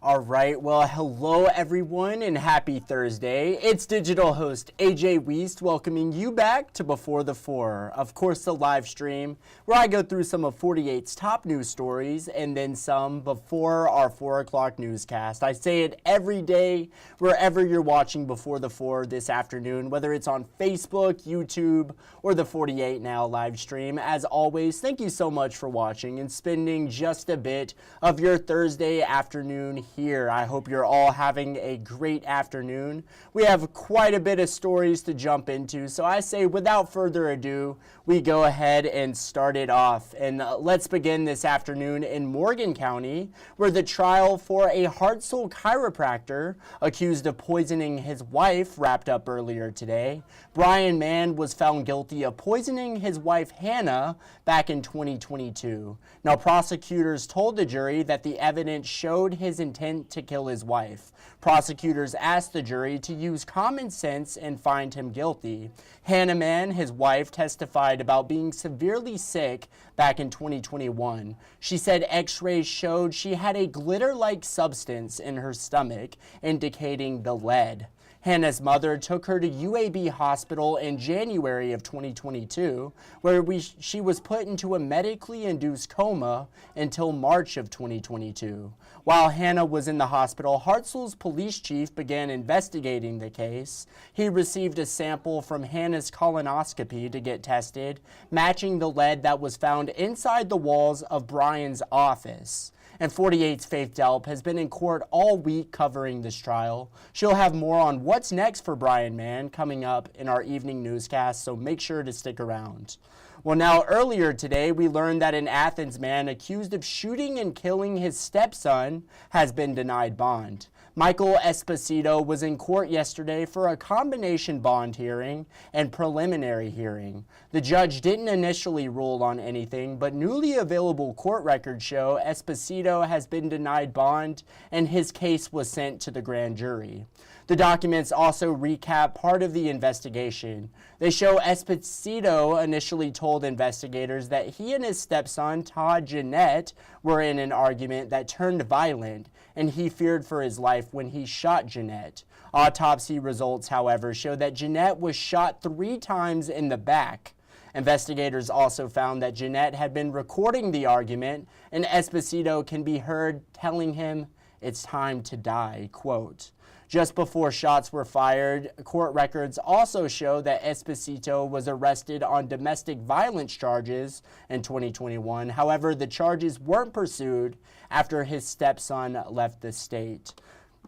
All right, well, hello everyone and happy Thursday. It's digital host A.J. Wuest welcoming you back to Before the Four. Of course, the live stream where I go through some of 48's top news stories and then some before our 4 o'clock newscast. I say it every day wherever you're watching Before the Four this afternoon, whether it's on Facebook, YouTube, or the 48 Now live stream. As always, thank you so much for watching and spending just a bit of your Thursday afternoon here. I hope you're all having a great afternoon. We have quite a bit of stories to jump into, so I say without further ado, we go ahead and start it off. And let's begin this afternoon in Morgan County, where the trial for a Huntsville chiropractor accused of poisoning his wife wrapped up earlier today. Brian Mann was found guilty of poisoning his wife Hannah back in 2022. Now, prosecutors told the jury that the evidence showed his intent to kill his wife. Prosecutors asked the jury to use common sense and find him guilty. Hannah Mann, his wife, testified about being severely sick back in 2021. She said x-rays showed she had a glitter-like substance in her stomach, indicating the lead. Hannah's mother took her to UAB Hospital in January of 2022, where she was put into a medically induced coma until March of 2022. While Hannah was in the hospital, Huntsville's police chief began investigating the case. He received a sample from Hannah's colonoscopy to get tested, matching the lead that was found inside the walls of Brian's office. And 48's Faith Delp has been in court all week covering this trial. She'll have more on what's next for Brian Mann coming up in our evening newscast, so make sure to stick around. Well, now, earlier today, we learned that an Athens man accused of shooting and killing his stepson has been denied bond. Michael Espacito was in court yesterday for a combination bond hearing and preliminary hearing. The judge didn't initially rule on anything, but newly available court records show Espacito has been denied bond and his case was sent to the grand jury. The documents also recap part of the investigation. They show Espacito initially told investigators that he and his stepson, Todd Jeanette, were in an argument that turned violent, and he feared for his life when he shot Jeanette. Autopsy results, however, show that Jeanette was shot 3 times in the back. Investigators also found that Jeanette had been recording the argument, and Espacito can be heard telling him, "It's time to die," quote. Just before shots were fired, court records also show that Espacito was arrested on domestic violence charges in 2021. However, the charges weren't pursued after his stepson left the state.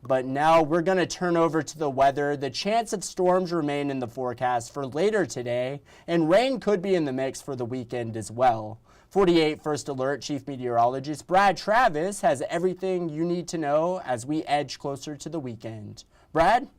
But now we're going to turn over to the weather. The chance of storms remain in the forecast for later today, and rain could be in the mix for the weekend as well. 48 First Alert Chief Meteorologist Brad Travis has everything you need to know as we edge closer to the weekend. Brad?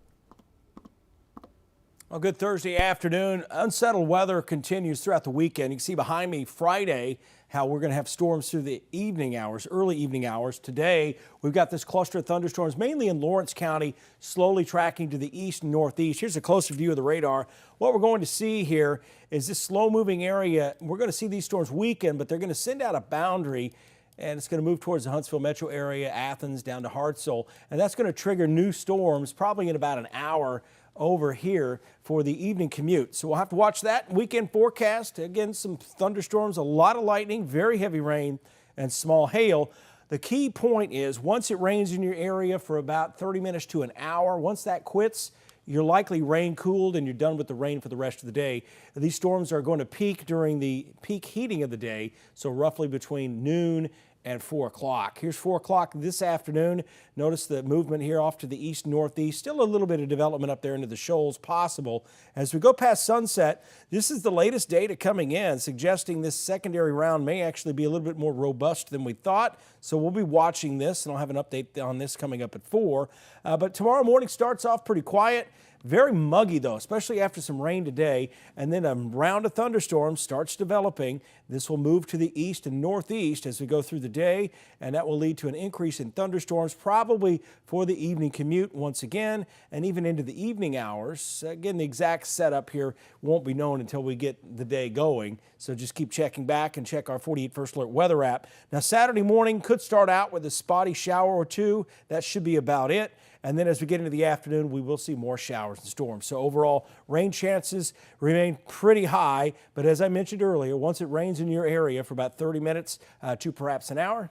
Well, good Thursday afternoon. Unsettled weather continues throughout the weekend. You can see behind me Friday how we're going to have storms through the evening hours, early evening hours. Today, we've got this cluster of thunderstorms mainly in Lawrence County, slowly tracking to the east and northeast. Here's a closer view of the radar. What we're going to see here is this slow-moving area. We're going to see these storms weaken, but they're going to send out a boundary, and it's going to move towards the Huntsville metro area, Athens, down to Hartselle, and that's going to trigger new storms probably in about an hour over here for the evening commute. So we'll have to watch that weekend forecast. Again, some thunderstorms, a lot of lightning, very heavy rain, and small hail. The key point is once it rains in your area for about 30 minutes to an hour, once that quits, you're likely rain cooled and you're done with the rain for the rest of the day. These storms are going to peak during the peak heating of the day, so roughly between noon and 4 o'clock. Here's 4 o'clock this afternoon. Notice the movement here off to the east-northeast. Still a little bit of development up there into the Scholes possible. As we go past sunset, this is the latest data coming in, suggesting this secondary round may actually be a little bit more robust than we thought. So we'll be watching this, and I'll have an update on this coming up at 4. But tomorrow morning starts off pretty quiet. Very muggy though, especially after some rain today, and then a round of thunderstorms starts developing. This will move to the east and northeast as we go through the day, and that will lead to an increase in thunderstorms probably for the evening commute once again, and even into the evening hours. Again, the exact setup here won't be known until we get the day going, so just keep checking back and check our 48 First Alert weather app. Now, Saturday morning could start out with a spotty shower or two. That should be about it. And then as we get into the afternoon, we will see more showers and storms. So overall, rain chances remain pretty high. But as I mentioned earlier, once it rains in your area for about 30 minutes to perhaps an hour,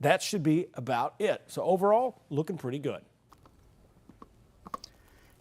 that should be about it. So overall, looking pretty good.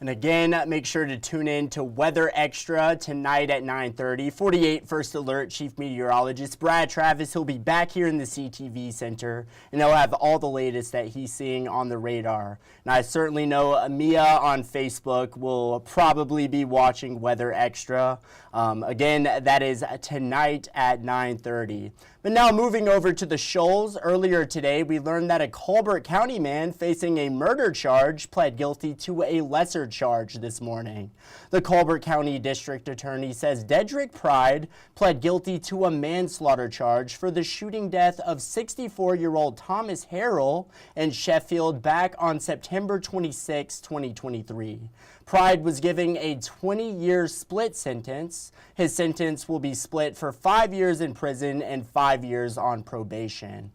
And again, make sure to tune in to Weather Extra tonight at 9:30. 48 First Alert Chief Meteorologist Brad Travis, he'll be back here in the CTV Center, and he'll have all the latest that he's seeing on the radar. And I certainly know Mia on Facebook will probably be watching Weather Extra. Again, that is tonight at 9:30. But now moving over to the Scholes, earlier today we learned that a Colbert County man facing a murder charge pled guilty to a lesser charge this morning. The Colbert County District Attorney says Dedrick Pride pled guilty to a manslaughter charge for the shooting death of 64-year-old Thomas Harrell in Sheffield back on September 26, 2023. Pride was given a 20-year split sentence. His sentence will be split for 5 years in prison and 5 years on probation.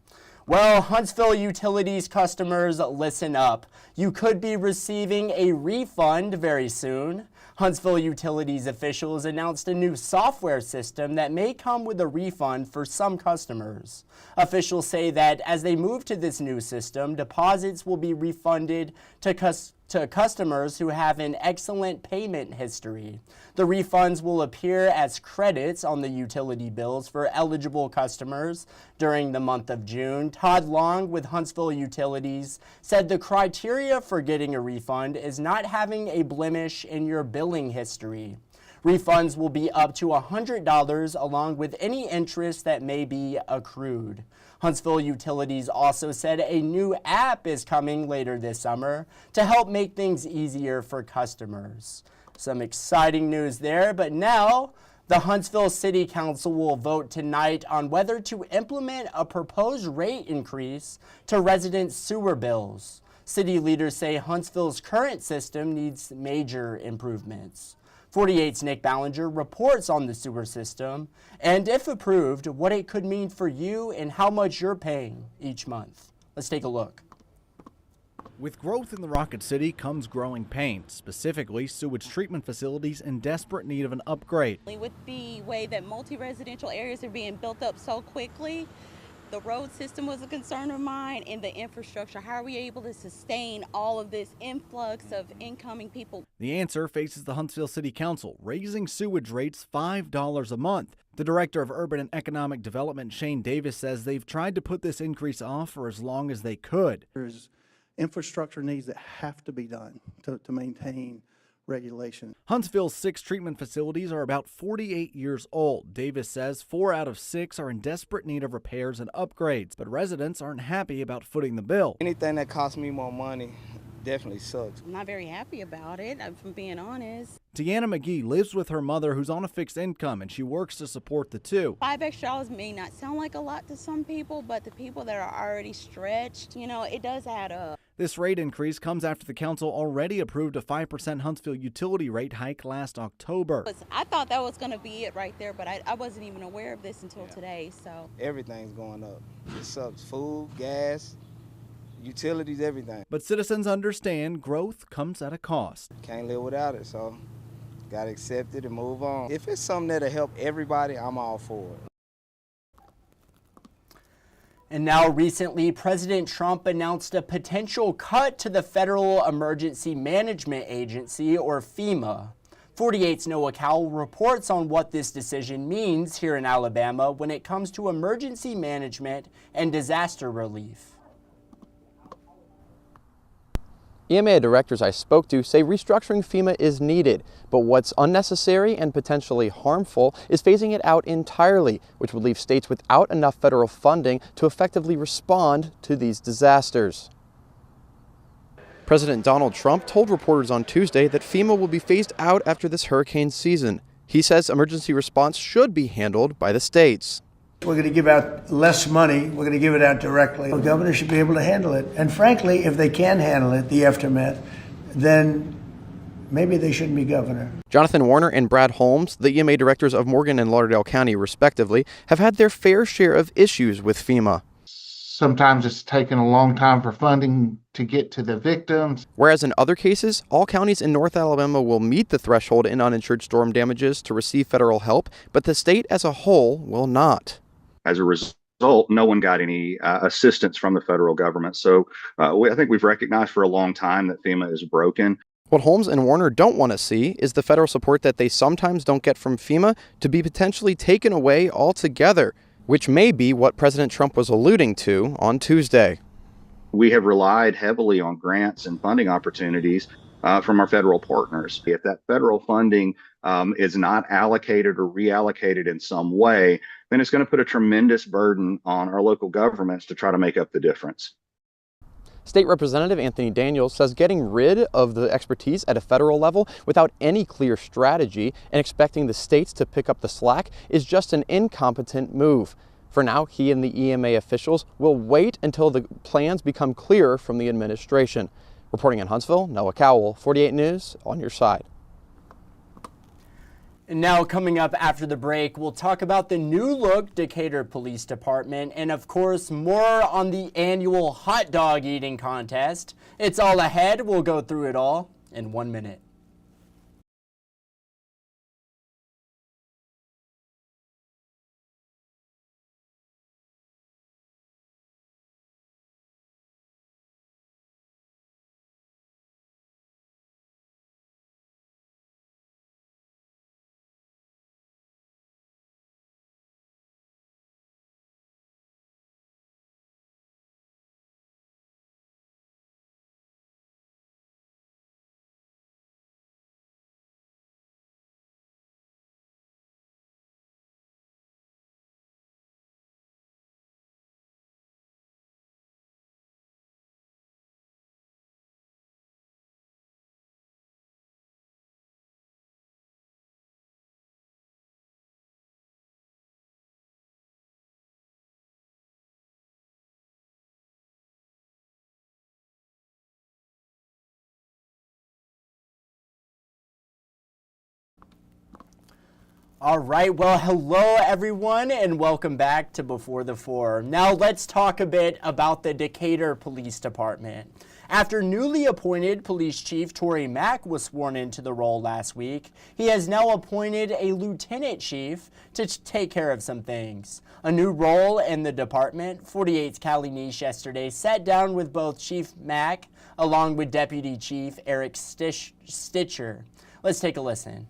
Well, Huntsville Utilities customers, listen up. You could be receiving a refund very soon. Huntsville Utilities officials announced a new software system that may come with a refund for some customers. Officials say that as they move to this new system, deposits will be refunded to customers who have an excellent payment history. The refunds will appear as credits on the utility bills for eligible customers during the month of June. Todd Long with Huntsville Utilities said the criteria for getting a refund is not having a blemish in your billing history. Refunds will be up to $100 along with any interest that may be accrued. Huntsville Utilities also said a new app is coming later this summer to help make things easier for customers. Some exciting news there, but now the Huntsville City Council will vote tonight on whether to implement a proposed rate increase to resident sewer bills. City leaders say Huntsville's current system needs major improvements. 48's Nick Ballinger reports on the sewer system and, if approved, what it could mean for you and how much you're paying each month. Let's take a look. With growth in the Rocket City comes growing pain, specifically sewage treatment facilities in desperate need of an upgrade. With the way that multi-residential areas are being built up so quickly, the road system was a concern of mine, and the infrastructure. How are we able to sustain all of this influx of incoming people? The answer faces the Huntsville City Council, raising sewage rates $5 a month. The Director of Urban and Economic Development, Shane Davis, says they've tried to put this increase off for as long as they could. There's infrastructure needs that have to be done to maintain regulation. Huntsville's 6 treatment facilities are about 48 years old. Davis says 4 out of 6 are in desperate need of repairs and upgrades, but residents aren't happy about footing the bill. Anything that costs me more money definitely sucks. I'm not very happy about it, if I'm being honest. Deanna McGee lives with her mother who's on a fixed income, and she works to support the two. $5 extra may not sound like a lot to some people, but the people that are already stretched, it does add up. This rate increase comes after the council already approved a 5% Huntsville utility rate hike last October. I thought that was going to be it right there, but I wasn't even aware of this until today. So Everything's going up. It sucks. Food, gas, utilities, everything. But citizens understand growth comes at a cost. Can't live without it, so got to accept it and move on. If it's something that'll help everybody, I'm all for it. And now recently, President Trump announced a potential cut to the Federal Emergency Management Agency, or FEMA. 48's Noah Cowell reports on what this decision means here in Alabama when it comes to emergency management and disaster relief. EMA directors I spoke to say restructuring FEMA is needed, but what's unnecessary and potentially harmful is phasing it out entirely, which would leave states without enough federal funding to effectively respond to these disasters. President Donald Trump told reporters on Tuesday that FEMA will be phased out after this hurricane season. He says emergency response should be handled by the states. We're going to give out less money. We're going to give it out directly. The governor should be able to handle it. And frankly, if they can handle it, the aftermath, then maybe they shouldn't be governor. Jonathan Warner and Brad Holmes, the EMA directors of Morgan and Lauderdale County, respectively, have had their fair share of issues with FEMA. Sometimes it's taken a long time for funding to get to the victims. Whereas in other cases, all counties in North Alabama will meet the threshold in uninsured storm damages to receive federal help, but the state as a whole will not. As a result, no one got any assistance from the federal government. So I think we've recognized for a long time that FEMA is broken. What Holmes and Warner don't want to see is the federal support that they sometimes don't get from FEMA to be potentially taken away altogether, which may be what President Trump was alluding to on Tuesday. We have relied heavily on grants and funding opportunities from our federal partners. If that federal funding is not allocated or reallocated in some way, then it's going to put a tremendous burden on our local governments to try to make up the difference. State Representative Anthony Daniels says getting rid of the expertise at a federal level without any clear strategy and expecting the states to pick up the slack is just an incompetent move. For now, he and the EMA officials will wait until the plans become clearer from the administration. Reporting in Huntsville, Noah Cowell, 48 News, on your side. And now coming up after the break, we'll talk about the new look Decatur Police Department and of course more on the annual hot dog eating contest. It's all ahead. We'll go through it all in 1 minute. All right, well, hello everyone and welcome back to Before the Four. Now let's talk a bit about the Decatur Police Department. After newly appointed Police Chief Tory Mack was sworn into the role last week, he has now appointed a Lieutenant Chief to take care of some things. A new role in the department. 48's Callie Niche yesterday sat down with both Chief Mack along with Deputy Chief Eric Stitcher. Let's take a listen.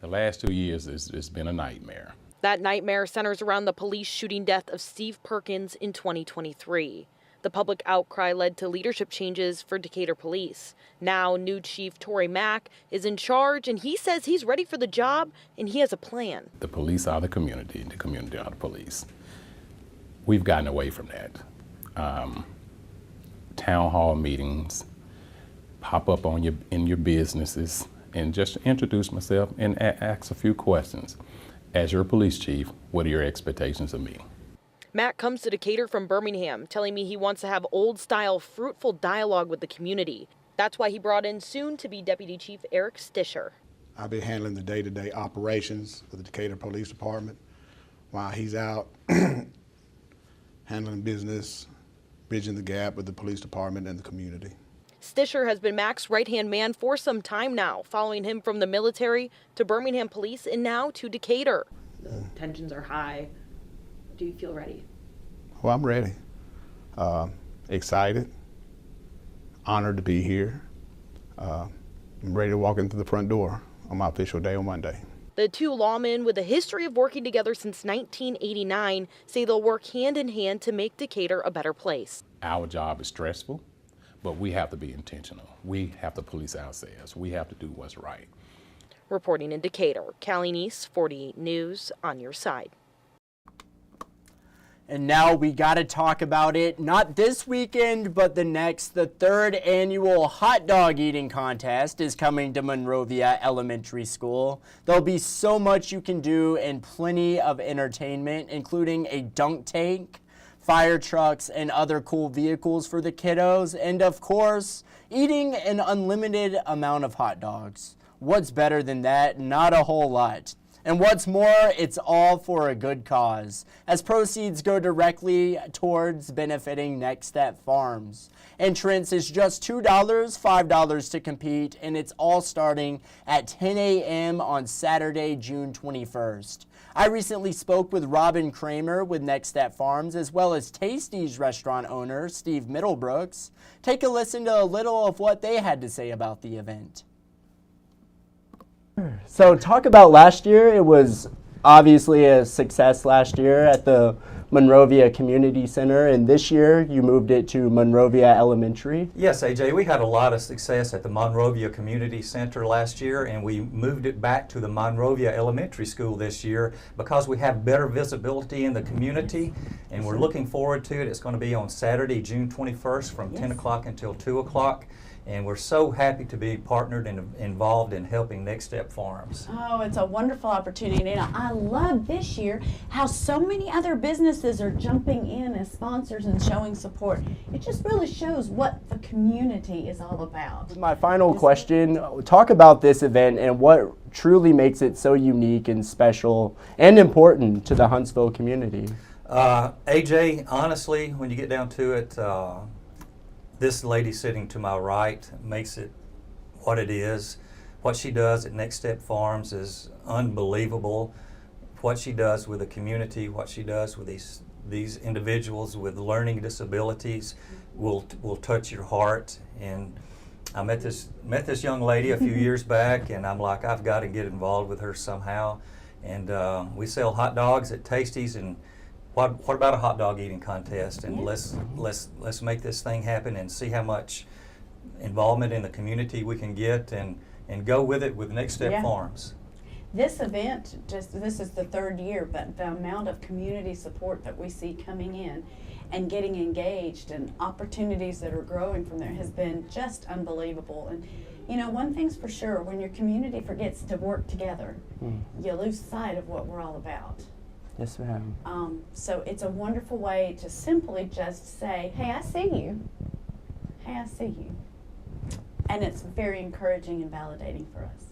The last 2 years, it's been a nightmare. That nightmare centers around the police shooting death of Steve Perkins in 2023. The public outcry led to leadership changes for Decatur Police. Now, new Chief Tory Mack is in charge, and he says he's ready for the job, and he has a plan. The police are the community are the police. We've gotten away from that. Town hall meetings, pop up in your businesses, and just introduce myself and ask a few questions. As your police chief, what are your expectations of me? Matt comes to Decatur from Birmingham, telling me he wants to have old-style, fruitful dialogue with the community. That's why he brought in soon-to-be Deputy Chief Eric Stitcher. I'll be handling the day-to-day operations of the Decatur Police Department while he's out handling business, bridging the gap with the police department and the community. Stitcher has been Mack's right-hand man for some time now, following him from the military to Birmingham Police and now to Decatur. The tensions are high. Do you feel ready? Well, I'm ready. Excited, honored to be here. I'm ready to walk into the front door on my official day on Monday. The two lawmen, with a history of working together since 1989, say they'll work hand in hand to make Decatur a better place. Our job is stressful, but we have to be intentional. We have to police ourselves. We have to do what's right. Reporting in Decatur, Callie Nice, 48 News, on your side. And now we got to talk about it, not this weekend, but the next. The third annual hot dog eating contest is coming to Monrovia Elementary School. There'll be so much you can do and plenty of entertainment, including a dunk tank, fire trucks, and other cool vehicles for the kiddos, and of course, eating an unlimited amount of hot dogs. What's better than that? Not a whole lot. And what's more, it's all for a good cause, as proceeds go directly towards benefiting Next Step Farms. Entrance is just $2, $5 to compete, and it's all starting at 10 a.m. on Saturday, June 21st. I recently spoke with Robin Kramer with Next Step Farms, as well as Tasty's restaurant owner, Steve Middlebrooks. Take a listen to a little of what they had to say about the event. So talk about last year. It was obviously a success last year at the Monrovia Community Center, and this year you moved it to Monrovia Elementary. Yes, AJ, we had a lot of success at the Monrovia Community Center last year, and we moved it back to the Monrovia Elementary School this year because we have better visibility in the community, and we're looking forward to it. It's going to be on Saturday, June 21st from 10 o'clock until 2 o'clock. And we're so happy to be partnered and involved in helping Next Step Farms. Oh, it's a wonderful opportunity. You know, I love this year how so many other businesses are jumping in as sponsors and showing support. It just really shows what the community is all about. My final question, talk about this event and what truly makes it so unique and special and important to the Huntsville community. AJ, honestly, when you get down to it, this lady sitting to my right makes it what it is. What she does at Next Step Farms is unbelievable. What she does with the community, what she does with these individuals with learning disabilities will touch your heart. And I met this young lady a few years back, and I'm like, I've got to get involved with her somehow. And we sell hot dogs at Tasty's, and what about a hot dog eating contest? And let's make this thing happen and see how much involvement in the community we can get, and go with it with Next Step Farms. This event, this is the third year, but the amount of community support that we see coming in and getting engaged and opportunities that are growing from there has been just unbelievable. And you know, one thing's for sure, when your community forgets to work together, you lose sight of what we're all about. Yes, ma'am. So it's a wonderful way to simply just say, hey, I see you. Hey, I see you. And it's very encouraging and validating for us.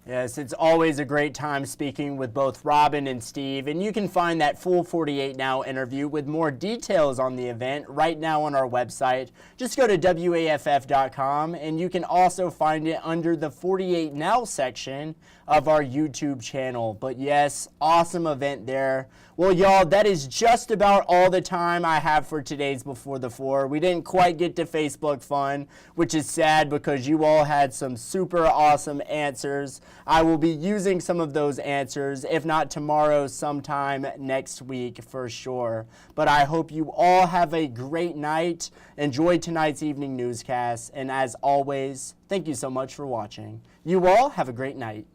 Yes, it's always a great time speaking with both Robin and Steve, and you can find that full 48 Now interview with more details on the event right now on our website. Just go to WAFF.com, and you can also find it under the 48 Now section of our YouTube channel. But yes, awesome event there. Well, y'all, that is just about all the time I have for today's Before the Four. We didn't quite get to Facebook Fun, which is sad because you all had some super awesome answers. I will be using some of those answers, if not tomorrow, sometime next week for sure. But I hope you all have a great night. Enjoy tonight's evening newscast. And as always, thank you so much for watching. You all have a great night.